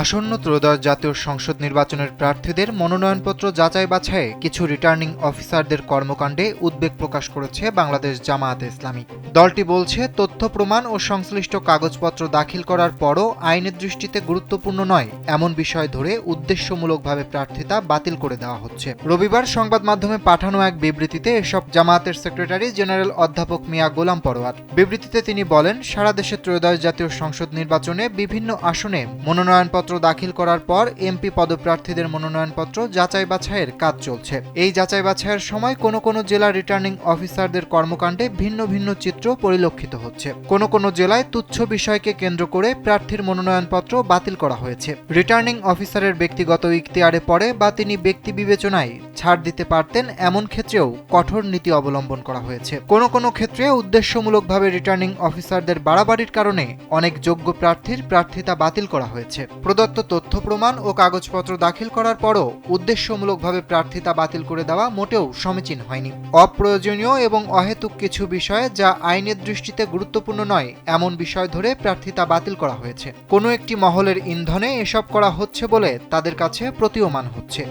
আসন্ন ত্রয়োদশ জাতীয় সংসদ নির্বাচনের প্রার্থীদের মনোনয়নপত্র যাচাই বাছাইয়ে কিছু রিটার্নিং অফিসারদের কর্মকাণ্ডে উদ্বেগ প্রকাশ করেছে বাংলাদেশ জামায়াতে ইসলামী। দলটি বলছে, তথ্য প্রমাণ ও সংশ্লিষ্ট কাগজপত্র দাখিল করার পরও আইনের দৃষ্টিতে গুরুত্বপূর্ণ নয় এমন বিষয় ধরে উদ্দেশ্যমূলকভাবে প্রার্থিতা বাতিল করে দেওয়া হচ্ছে। রবিবার সংবাদ মাধ্যমে পাঠানো এক বিবৃতিতে এসব জামায়াতের সেক্রেটারি জেনারেল অধ্যাপক মিয়া গোলাম পরোয়ার। বিবৃতিতে তিনি বলেন, সারা দেশে ত্রয়োদশ জাতীয় সংসদ নির্বাচনে বিভিন্ন আসনে মনোনয়নপত্র দাখিল করার পর এমপি পদপ্রার্থীদের মনোনয়নপত্র যাচাই বাছাইয়ের কাজ চলছে। এই যাচাই বাছাইয়ের সময় কোনো কোনো জেলার রিটার্নিং অফিসারদের কর্মকাণ্ডে ভিন্ন ভিন্ন চিত্র পরিলক্ষিত হচ্ছে। কোনো কোনো জেলায় তুচ্ছ বিষয়কে কেন্দ্র করে প্রার্থীর মনোনয়নপত্র বাতিল করা হয়েছে। রিটার্নিং অফিসারের ব্যক্তিগত ইখতিয়ারে পড়ে বা তিনি ব্যক্তি বিবেচনায় ছাড় দিতে পারতেন এমন ক্ষেত্রেও কঠোর নীতি অবলম্বন করা হয়েছে। কোনো কোনো ক্ষেত্রে উদ্দেশ্যমূলকভাবে রিটার্নিং অফিসারদের বাড়াবাড়ির কারণে অনেক যোগ্য প্রার্থীর প্রার্থিতা বাতিল করা হয়েছে। প্রদত্ত তথ্য প্রমাণ ও কাগজপত্র দাখিল করার পরও উদ্দেশ্যমূলকভাবে প্রার্থিতা বাতিল করে দেওয়া মোটেও সমীচীন হয়নি। অপ্রয়োজনীয় এবং অহেতুক কিছু বিষয়ে যা আইনের দৃষ্টিতে গুরুত্বপূর্ণ নয় এমন বিষয় ধরে প্রার্থিতা বাতিল করা হয়েছে। কোনো একটি মহলের ইন্ধনে এসব করা হচ্ছে বলে তাদের কাছে প্রতীয়মান হচ্ছে।